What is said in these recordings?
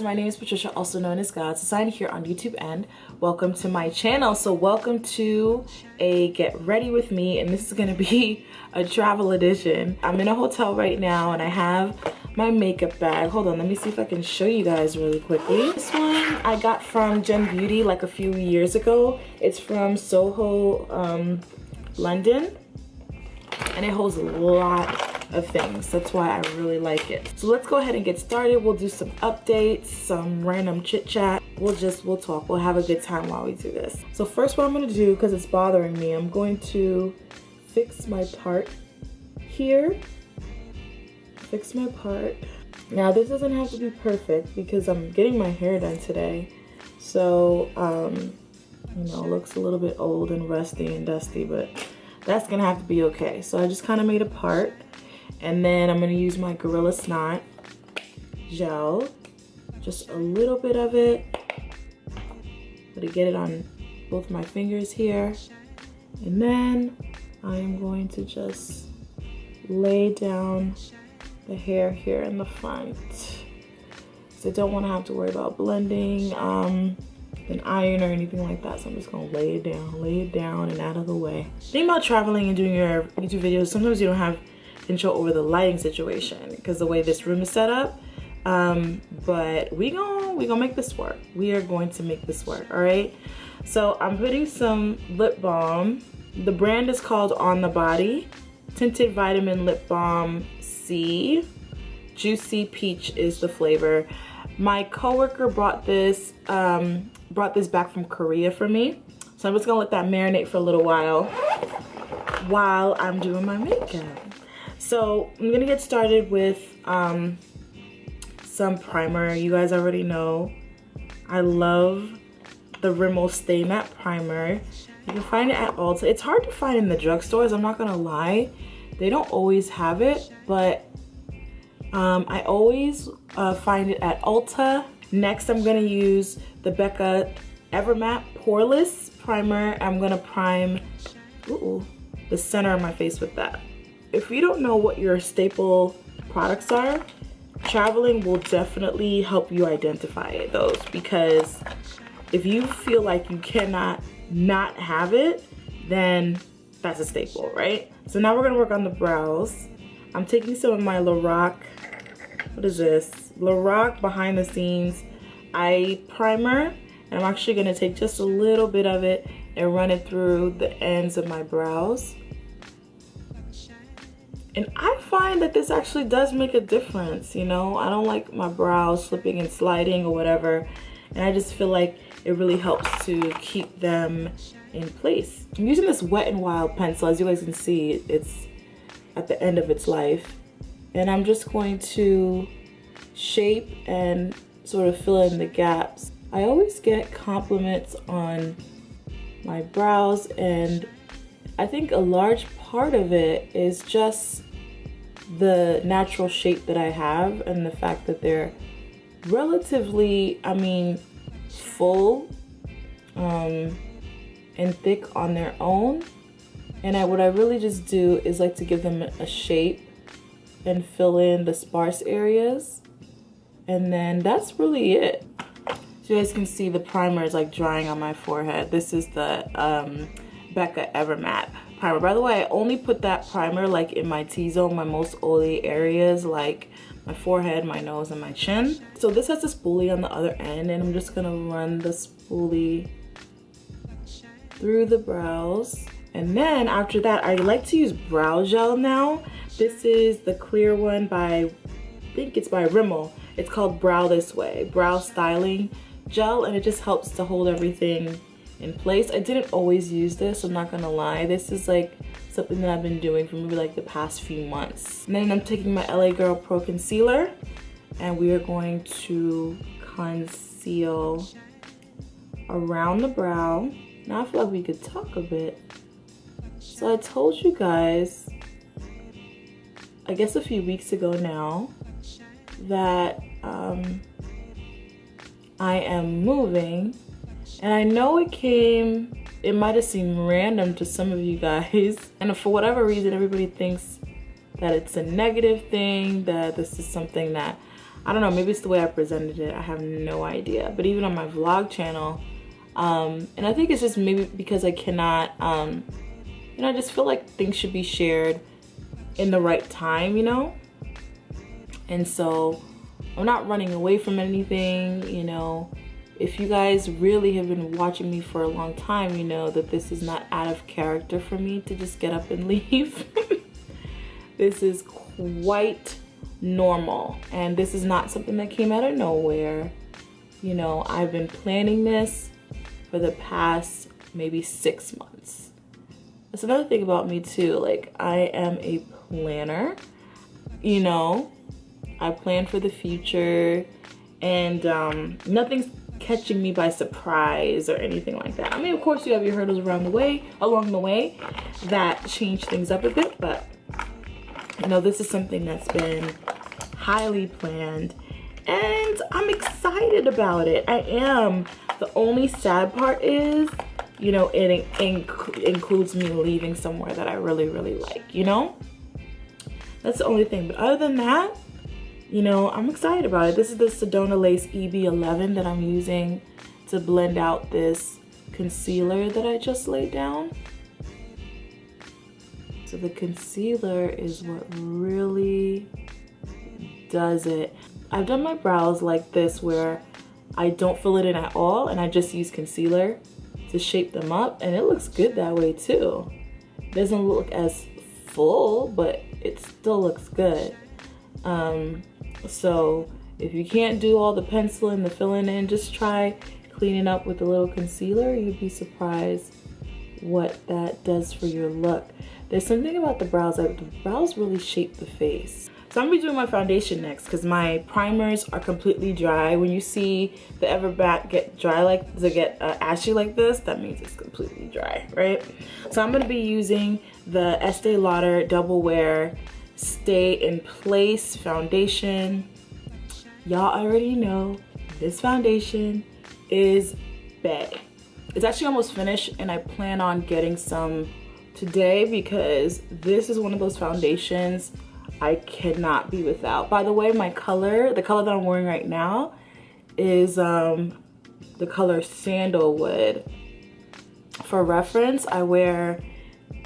my name is Patricia, also known as God's Design, here on YouTube, and welcome to my channel. So welcome to a get ready with me, and this is gonna be a travel edition. I'm in a hotel right now and I have my makeup bag. Hold on, let me see if I can show you guys really quickly. This one I got from Gem Beauty like a few years ago. It's from Soho, London, and it holds a lot of things. That's why I really like it. So let's go ahead and get started. We'll do some updates, some random chit chat. We'll talk. We'll have a good time while we do this. So first, what I'm gonna do, because it's bothering me, I'm going to fix my part here. Fix my part. Now this doesn't have to be perfect because I'm getting my hair done today. So, you know, it looks a little bit old and rusty and dusty, but that's gonna have to be okay. So I just kind of made a part. And then I'm gonna use my Gorilla Snot gel, just a little bit of it. I'm gonna get it on both my fingers here. And then I am going to just lay down the hair here in the front. So I don't wanna have to worry about blending an iron or anything like that. So I'm just gonna lay it down and out of the way. The thing about traveling and doing your YouTube videos, sometimes you don't have control over the lighting situation because the way this room is set up, but we gonna make this work. We are going to make this work. All right, so I'm putting some lip balm. The brand is called On the Body Tinted Vitamin Lip Balm C. Juicy Peach is the flavor. My coworker brought this back from Korea for me, so I'm just gonna let that marinate for a little while I'm doing my makeup. So I'm gonna get started with some primer. You guys already know I love the Rimmel Stay Matte Primer. You can find it at Ulta. It's hard to find in the drugstores, I'm not gonna lie. They don't always have it, but I always find it at Ulta. Next, I'm gonna use the Becca Evermatte Poreless Primer. I'm gonna prime the center of my face with that. If you don't know what your staple products are, traveling will definitely help you identify those, because if you feel like you cannot not have it, then that's a staple, right? So now we're gonna work on the brows. I'm taking some of my Lorac, what is this? Lorac Behind the Scenes Eye Primer, and I'm actually gonna take just a little bit of it and run it through the ends of my brows. And I find that this actually does make a difference, you know? I don't like my brows slipping and sliding or whatever, and I just feel like it really helps to keep them in place. I'm using this Wet n Wild pencil. As you guys can see, it's at the end of its life. And I'm just going to shape and sort of fill in the gaps. I always get compliments on my brows, and I think a large part of it is just the natural shape that I have and the fact that they're relatively, I mean, full and thick on their own. And what I really just do is like to give them a shape and fill in the sparse areas. And then that's really it. So you guys can see the primer is like drying on my forehead. This is the Becca Evermatte Primer. By the way, I only put that primer like in my T-zone, my most oily areas like my forehead, my nose, and my chin. So this has a spoolie on the other end, and I'm just gonna run the spoolie through the brows. And then after that, I like to use brow gel now. This is the clear one by, I think it's by Rimmel. It's called Brow This Way, Brow Styling Gel, and it just helps to hold everything in place. I didn't always use this, I'm not gonna lie. This is like something that I've been doing for maybe like the past few months. And then I'm taking my LA Girl Pro Concealer, and we are going to conceal around the brow. Now I feel like we could talk a bit. So I told you guys, I guess a few weeks ago now, that I am moving. And I know it might have seemed random to some of you guys. And for whatever reason, everybody thinks that it's a negative thing, that this is something that I don't know, maybe it's the way I presented it. I have no idea. But even on my vlog channel, and I think it's just maybe because I cannot, you know, I just feel like things should be shared in the right time, you know? And so I'm not running away from anything, you know. If you guys really have been watching me for a long time, you know that this is not out of character for me to just get up and leave. This is quite normal, and this is not something that came out of nowhere. You know, I've been planning this for the past maybe 6 months. That's another thing about me too. Like, I am a planner, you know. I plan for the future, and nothing's catching me by surprise or anything like that. I mean, of course you have your hurdles along the way that change things up a bit, but you know, this is something that's been highly planned, and I'm excited about it. I am. The only sad part is, you know, it includes me leaving somewhere that I really, really like, you know? That's the only thing. But other than that, you know, I'm excited about it. This is the Sedona Lace EB11 that I'm using to blend out this concealer that I just laid down. So the concealer is what really does it. I've done my brows like this where I don't fill it in at all, and I just use concealer to shape them up, and it looks good that way too. It doesn't look as full, but it still looks good. So if you can't do all the penciling, the filling in, just try cleaning up with a little concealer. You'd be surprised what that does for your look. There's something about the brows, like the brows really shape the face. So I'm gonna be doing my foundation next because my primers are completely dry. When you see the Everback get dry ashy like this, that means it's completely dry, right? So I'm gonna be using the Estee Lauder Double Wear Stay in Place foundation. Y'all already know this foundation is bae. It's actually almost finished, and I plan on getting some today because this is one of those foundations I cannot be without. By the way, my color, the color that I'm wearing right now is the color Sandalwood. For reference, I wear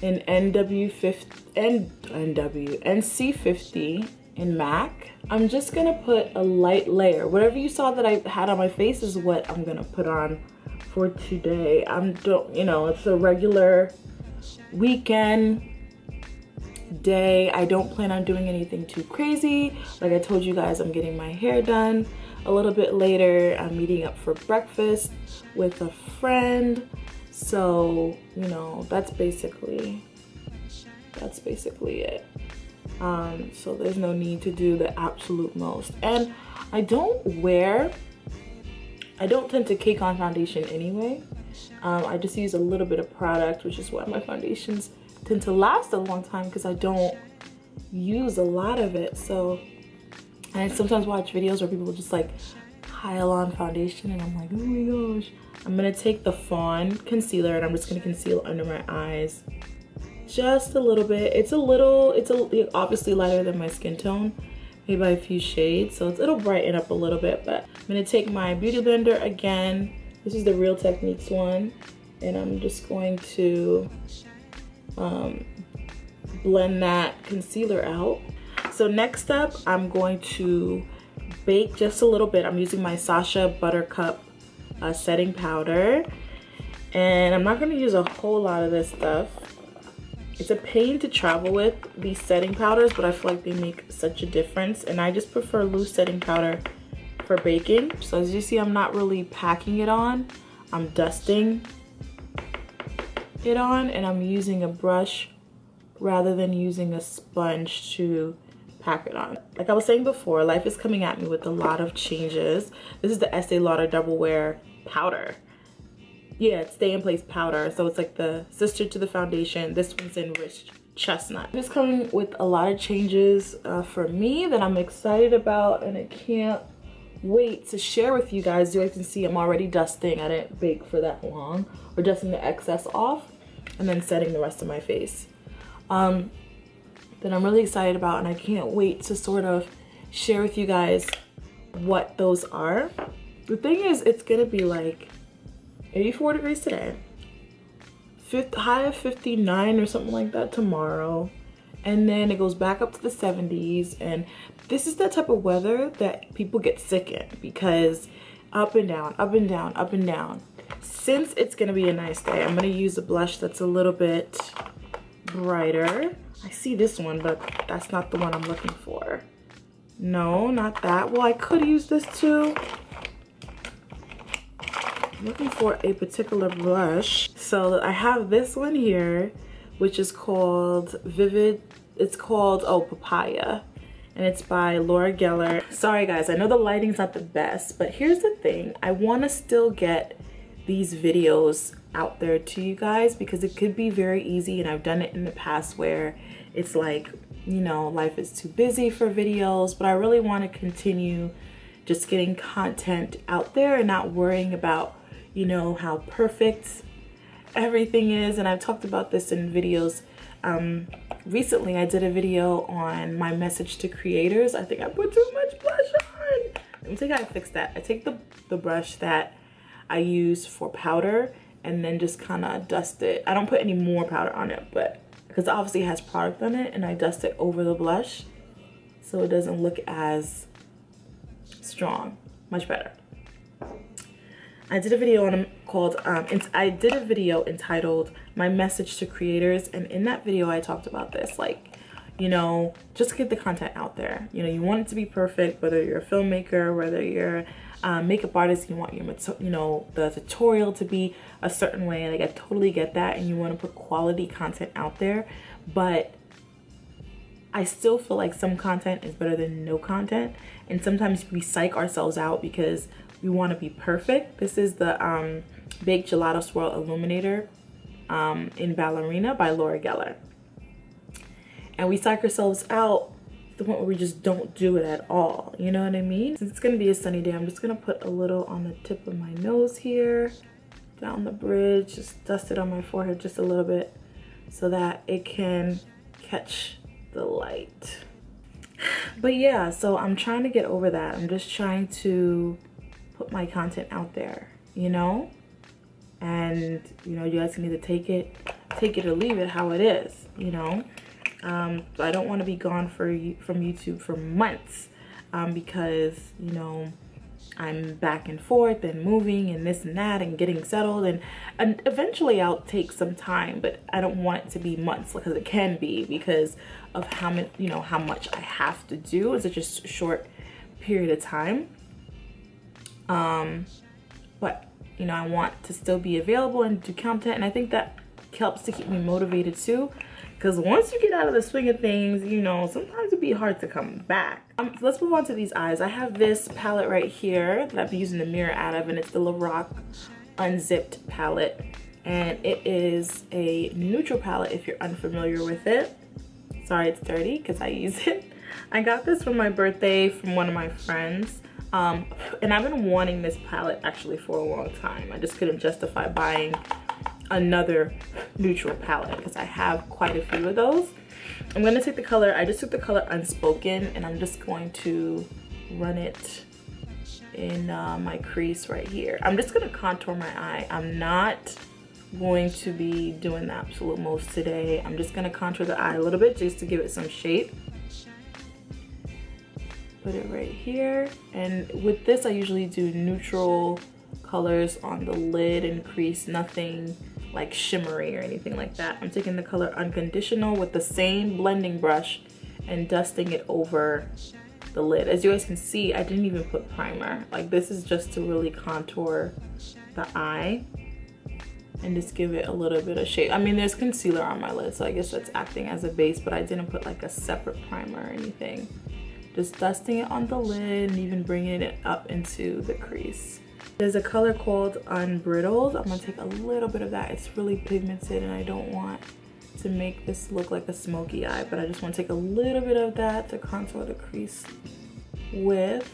an NC50 in MAC. I'm just gonna put a light layer. Whatever you saw that I had on my face is what I'm gonna put on for today. You know, it's a regular weekend day. I don't plan on doing anything too crazy. Like I told you guys, I'm getting my hair done a little bit later. I'm meeting up for breakfast with a friend. So, you know, that's basically it. So there's no need to do the absolute most. And I don't tend to cake on foundation anyway. I just use a little bit of product, which is why my foundations tend to last a long time because I don't use a lot of it. So, and I sometimes watch videos where people just like pile on foundation, and I'm like, oh my gosh. I'm gonna take the Fawn concealer and I'm just gonna conceal under my eyes just a little bit. It's obviously lighter than my skin tone, maybe by a few shades, so it'll brighten up a little bit. But I'm gonna take my beauty blender again. This is the Real Techniques one, and I'm just going to blend that concealer out. So next up, I'm going to bake just a little bit. I'm using my Sasha Buttercup setting powder, and I'm not going to use a whole lot of this stuff. It's a pain to travel with these setting powders, but I feel like they make such a difference, and I just prefer loose setting powder for baking. So as you see, I'm not really packing it on. I'm dusting it on, and I'm using a brush rather than using a sponge to pack it on. Like I was saying before, life is coming at me with a lot of changes. This is the Estee Lauder Double Wear powder. Yeah, it's Stay in Place powder. So it's like the sister to the foundation. This one's enriched chestnut. It's coming with a lot of changes for me that I'm excited about, and I can't wait to share with you guys. You guys can see I'm already dusting. I didn't bake for that long. We're dusting the excess off and then setting the rest of my face. That I'm really excited about, and I can't wait to sort of share with you guys what those are. The thing is, it's gonna be like 84 degrees today, high of 59 or something like that tomorrow, and then it goes back up to the 70s. And this is the type of weather that people get sick in, because up and down, up and down, up and down. Since it's gonna be a nice day, I'm gonna use a blush that's a little bit brighter. I see this one, but that's not the one I'm looking for. No, not that. Well, I could use this too. I'm looking for a particular blush. So I have this one here, which is called Papaya. And it's by Laura Geller. Sorry guys, I know the lighting's not the best, but here's the thing. I wanna still get these videos out there to you guys, because it could be very easy, and I've done it in the past where it's like, you know, life is too busy for videos, but I really wanna continue just getting content out there and not worrying about, you know, how perfect everything is. And I've talked about this in videos. Recently I did a video on my message to creators. I think I put too much blush on. Let me see how I fix that. I take the brush that I use for powder and then just kind of dust it. I don't put any more powder on it, but because obviously it has product on it, and I dust it over the blush so it doesn't look as strong. Much better. I did a video I did a video entitled My Message to Creators, and in that video I talked about this, like, you know, just get the content out there. You know, you want it to be perfect, whether you're a filmmaker, whether you're a makeup artist, you want your, you know, the tutorial to be a certain way. Like, I totally get that, and you want to put quality content out there, but I still feel like some content is better than no content, and sometimes we psych ourselves out because we want to be perfect. This is the Baked Gelato Swirl Illuminator in Ballerina by Laura Geller. And we psych ourselves out to the point where we just don't do it at all. You know what I mean? Since it's going to be a sunny day, I'm just going to put a little on the tip of my nose here, down the bridge, just dust it on my forehead just a little bit so that it can catch the light. But yeah, so I'm trying to get over that. I'm just trying to put my content out there, you know? And, you know, you guys can either take it or leave it how it is, you know? I don't want to be gone from YouTube for months because, you know, I'm back and forth and moving and this and that and getting settled, and eventually I'll take some time, but I don't want it to be months, because it can be, because of how many, you know, how much I have to do in such a short period of time. But you know, I want to still be available and do content, and I think that helps to keep me motivated too, because once you get out of the swing of things, you know, sometimes it'd be hard to come back. So let's move on to these eyes. I have this palette right here that I've been using the mirror out of, and it's the Lorac Unzipped palette, and it is a neutral palette if you're unfamiliar with it. Sorry it's dirty because I use it. I got this for my birthday from one of my friends. And I've been wanting this palette actually for a long time. I just couldn't justify buying another neutral palette because I have quite a few of those. I'm going to take the color, I just took the color Unspoken, and I'm just going to run it in my crease right here. I'm just going to contour my eye. I'm not going to be doing the absolute most today. I'm just going to contour the eye a little bit just to give it some shape. Put it right here, and with this I usually do neutral colors on the lid and crease, nothing like shimmery or anything like that. I'm taking the color Unconditional with the same blending brush and dusting it over the lid. As you guys can see, I didn't even put primer. Like, this is just to really contour the eye and just give it a little bit of shape. I mean, there's concealer on my lid, so I guess that's acting as a base, but I didn't put like a separate primer or anything. Just dusting it on the lid and even bringing it up into the crease. There's a color called Unbridled. I'm gonna take a little bit of that. It's really pigmented and I don't want to make this look like a smoky eye, but I just want to take a little bit of that to contour the crease with.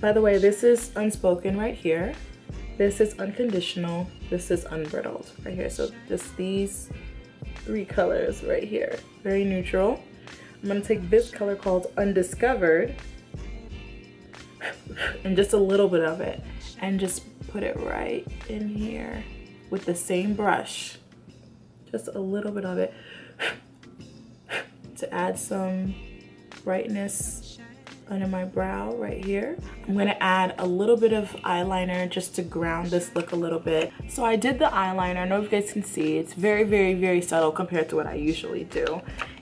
By the way, this is Unspoken right here. This is Unconditional. This is Unbridled right here. So just these three colors right here. Very neutral. I'm gonna take this color called Undiscovered. and just a little bit of it, and just put it right in here with the same brush. Just a little bit of it to add some brightness under my brow right here. I'm gonna add a little bit of eyeliner just to ground this look a little bit. So I did the eyeliner. I don't know if you guys can see. It's very, very, very subtle compared to what I usually do.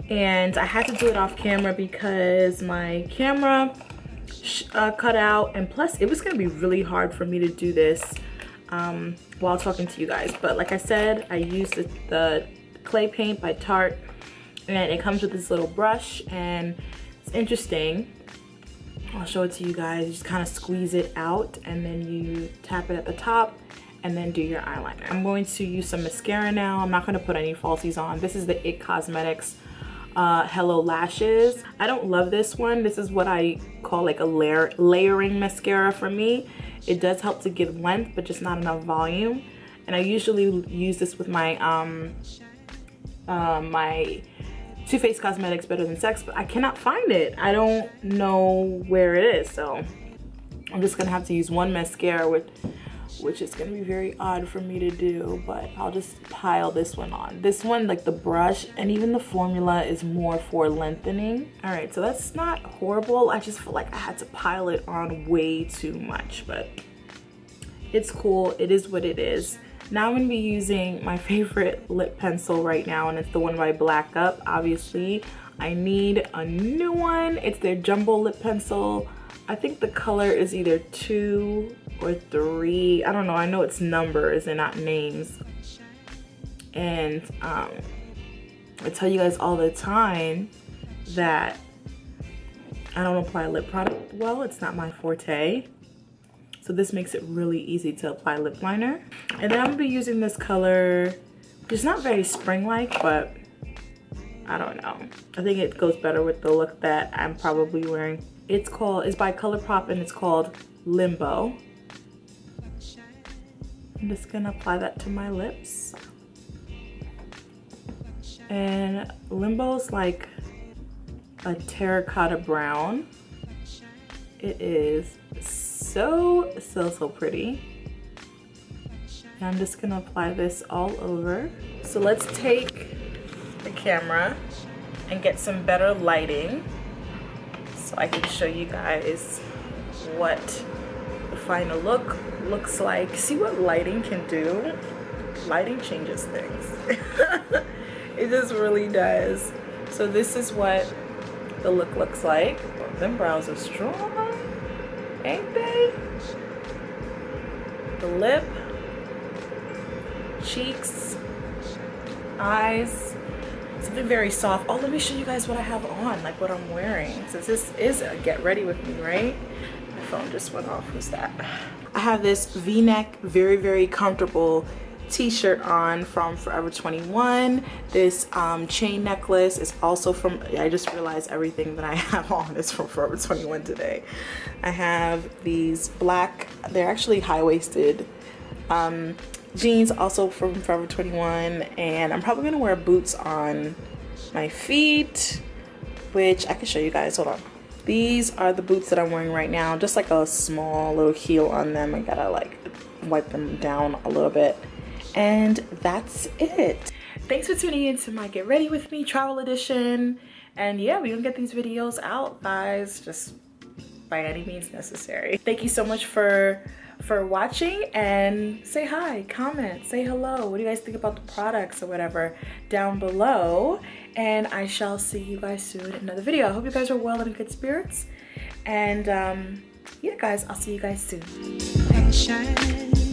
And I had to do it off camera because my camera cut out, and plus it was gonna be really hard for me to do this while talking to you guys. But like I said, I used the clay paint by Tarte, and it comes with this little brush, and it's interesting. I'll show it to you guys. You just kind of squeeze it out, and then you tap it at the top, and then do your eyeliner. I'm going to use some mascara now. I'm not going to put any falsies on. This is the It Cosmetics Hello Lashes. I don't love this one. This is what I call like a layering mascara for me. It does help to give length, but just not enough volume. And I usually use this with my my Too Faced Cosmetics Better Than Sex, but I cannot find it. I don't know where it is, so I'm just gonna have to use one mascara, which is gonna be very odd for me to do, but I'll just pile this one on. This one, like the brush and even the formula, is more for lengthening. All right, so that's not horrible. I just feel like I had to pile it on way too much, but it's cool. It is what it is. Now I'm gonna be using my favorite lip pencil right now, and it's the one by Black Up. Obviously, I need a new one. It's their jumbo lip pencil. I think the color is either 2 or 3. I don't know. I know it's numbers and not names. And I tell you guys all the time that I don't apply lip product well. It's not my forte. So this makes it really easy to apply lip liner. And then I'm gonna be using this color, which is not very spring-like, but I don't know. I think it goes better with the look that I'm probably wearing. It's by ColourPop, and it's called Limbo. I'm just gonna apply that to my lips. And Limbo's like a terracotta brown. It is so pretty. And I'm just gonna apply this all over. So let's take the camera and get some better lighting so I can show you guys what the final look looks like. See what lighting can do? Lighting changes things. It just really does. So this is what the look looks like. Them brows are strong, ain't they? The lip, cheeks, eyes, something very soft. Oh, let me show you guys what I have on, like what I'm wearing. Since this is a get ready with me, right? My phone just went off. Who's that? I have this V-neck, very comfortable t-shirt on from Forever 21. This chain necklace is also from, I just realized everything that I have on is from Forever 21 today. I have these black, they're actually high-waisted jeans, also from Forever 21, and I'm probably gonna wear boots on my feet, which I can show you guys. Hold on. These are the boots that I'm wearing right now, just like a small little heel on them. I gotta like wipe them down a little bit. And that's it. Thanks for tuning in to my Get Ready With Me travel edition. And yeah, we're gonna get these videos out, guys, just by any means necessary. Thank you so much for watching, and say hi, comment, say hello. What do you guys think about the products or whatever down below? And I shall see you guys soon in another video. I hope you guys are well and in good spirits. And yeah, guys, I'll see you guys soon. Bye.